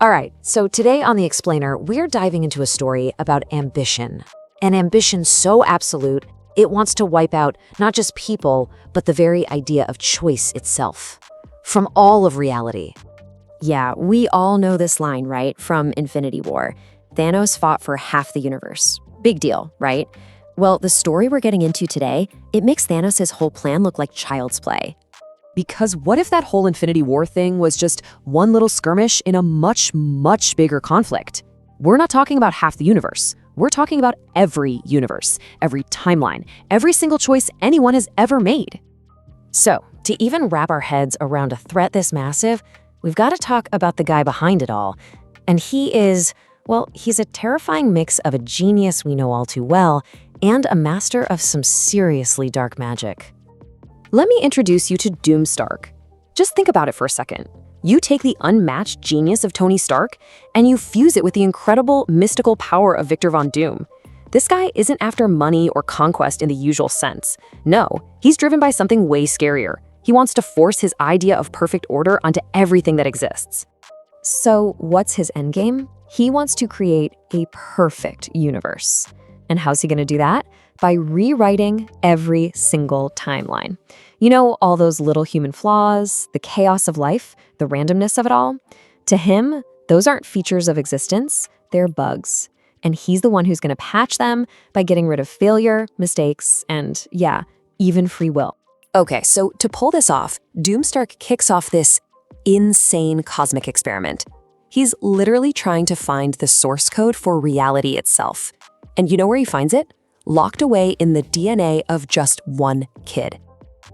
All right, so today on The Explainer, we're diving into a story about ambition. An ambition so absolute, it wants to wipe out not just people, but the very idea of choice itself. From all of reality. Yeah, we all know this line, right? From Infinity War. Thanos fought for half the universe. Big deal, right? Well, the story we're getting into today, it makes Thanos' whole plan look like child's play. Because what if that whole Infinity War thing was just one little skirmish in a much, much bigger conflict? We're not talking about half the universe. We're talking about every universe, every timeline, every single choice anyone has ever made. So, to even wrap our heads around a threat this massive, we've got to talk about the guy behind it all. And he is, well, he's a terrifying mix of a genius we know all too well and a master of some seriously dark magic. Let me introduce you to Doomstark. Just think about it for a second. You take the unmatched genius of Tony Stark and you fuse it with the incredible mystical power of Victor Von Doom. This guy isn't after money or conquest in the usual sense. No, he's driven by something way scarier. He wants to force his idea of perfect order onto everything that exists. So what's his endgame? He wants to create a perfect universe. And how's he going to do that? By rewriting every single timeline. You know, all those little human flaws, the chaos of life, the randomness of it all? To him, those aren't features of existence, they're bugs. And he's the one who's going to patch them by getting rid of failure, mistakes, and yeah, even free will. Okay, so to pull this off, Doomstark kicks off this insane cosmic experiment. He's literally trying to find the source code for reality itself. And you know where he finds it? Locked away in the DNA of just one kid.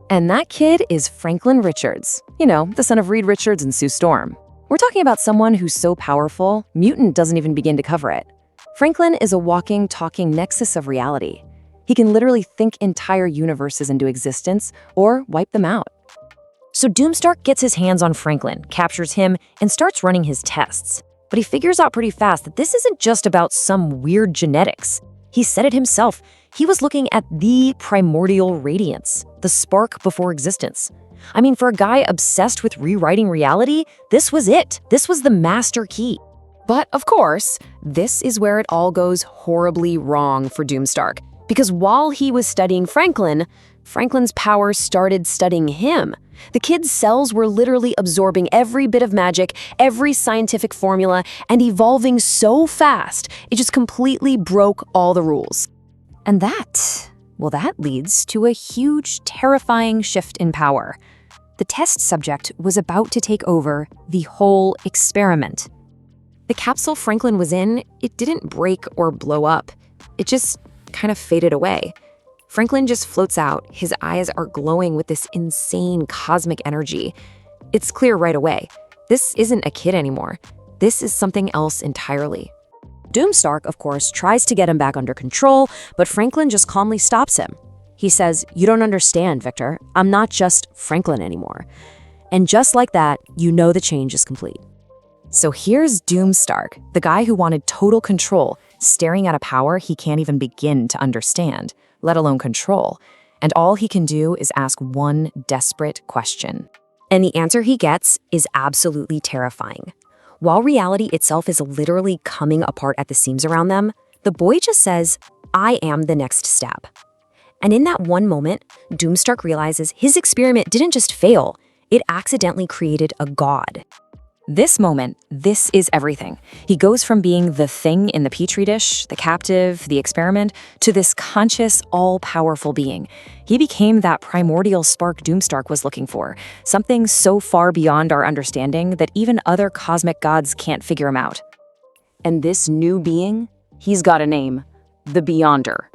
And that kid is Franklin Richards. You know, the son of Reed Richards and Sue Storm. We're talking about someone who's so powerful, Mutant doesn't even begin to cover it. Franklin is a walking, talking nexus of reality. He can literally think entire universes into existence or wipe them out. So Doomstark gets his hands on Franklin, captures him, and starts running his tests. But he figures out pretty fast that this isn't just about some weird genetics. He said it himself. He was looking at the primordial radiance, the spark before existence. I mean, for a guy obsessed with rewriting reality, this was it. This was the master key. But of course, this is where it all goes horribly wrong for Doomstark. Because while he was studying Franklin, Franklin's powers started studying him. The kid's cells were literally absorbing every bit of magic, every scientific formula, and evolving so fast, it just completely broke all the rules. And that leads to a huge, terrifying shift in power. The test subject was about to take over the whole experiment. The capsule Franklin was in, it didn't break or blow up. It just kind of faded away. Franklin just floats out. His eyes are glowing with this insane cosmic energy. It's clear right away. This isn't a kid anymore. This is something else entirely. Doomstark, of course, tries to get him back under control, but Franklin just calmly stops him. He says, "You don't understand, Victor. I'm not just Franklin anymore." And just like that, you know the change is complete. So here's Doomstark, the guy who wanted total control, staring at a power he can't even begin to understand, let alone control. And all he can do is ask one desperate question. And the answer he gets is absolutely terrifying. While reality itself is literally coming apart at the seams around them, the boy just says, "I am the next step." And in that one moment, Doomstark realizes his experiment didn't just fail, it accidentally created a god. This moment, this is everything. He goes from being the thing in the petri dish, the captive, the experiment, to this conscious, all-powerful being. He became that primordial spark Doomstark was looking for, something so far beyond our understanding that even other cosmic gods can't figure him out. And this new being, he's got a name, the Beyonder.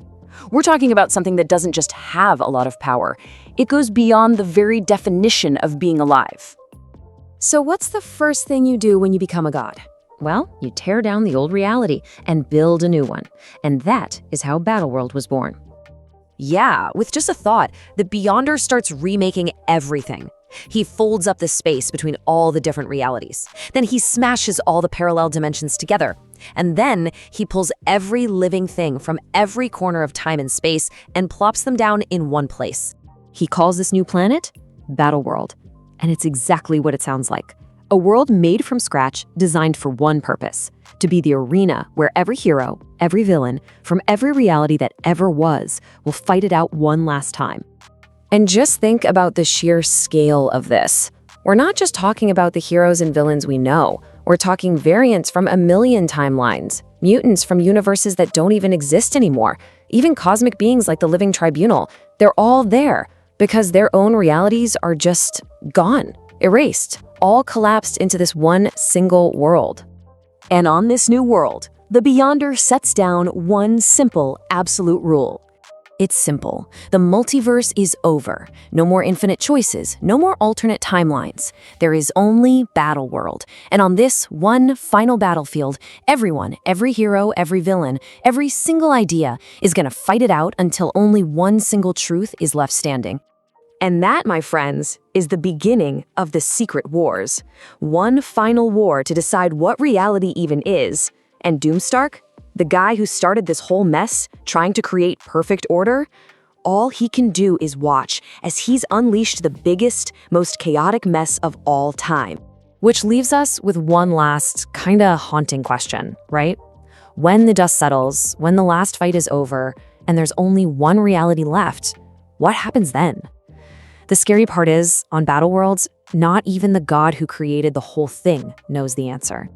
We're talking about something that doesn't just have a lot of power. It goes beyond the very definition of being alive. So what's the first thing you do when you become a god? Well, you tear down the old reality and build a new one. And that is how Battleworld was born. Yeah, with just a thought, the Beyonder starts remaking everything. He folds up the space between all the different realities. Then he smashes all the parallel dimensions together. And then he pulls every living thing from every corner of time and space and plops them down in one place. He calls this new planet Battleworld. And it's exactly what it sounds like. A world made from scratch, designed for one purpose: to be the arena where every hero, every villain, from every reality that ever was, will fight it out one last time. And just think about the sheer scale of this. We're not just talking about the heroes and villains we know. We're talking variants from a million timelines, mutants from universes that don't even exist anymore, even cosmic beings like the Living Tribunal. They're all there because their own realities are just gone, erased, all collapsed into this one single world. And on this new world, the Beyonder sets down one simple, absolute rule. It's simple. The multiverse is over. No more infinite choices, no more alternate timelines. There is only Battleworld. And on this one final battlefield, everyone, every hero, every villain, every single idea is going to fight it out until only one single truth is left standing. And that, my friends, is the beginning of the Secret Wars. One final war to decide what reality even is. And Doomstark, the guy who started this whole mess, trying to create perfect order, all he can do is watch as he's unleashed the biggest, most chaotic mess of all time. Which leaves us with one last, kinda haunting question, right? When the dust settles, when the last fight is over, and there's only one reality left, what happens then? The scary part is, on Battleworlds, not even the god who created the whole thing knows the answer.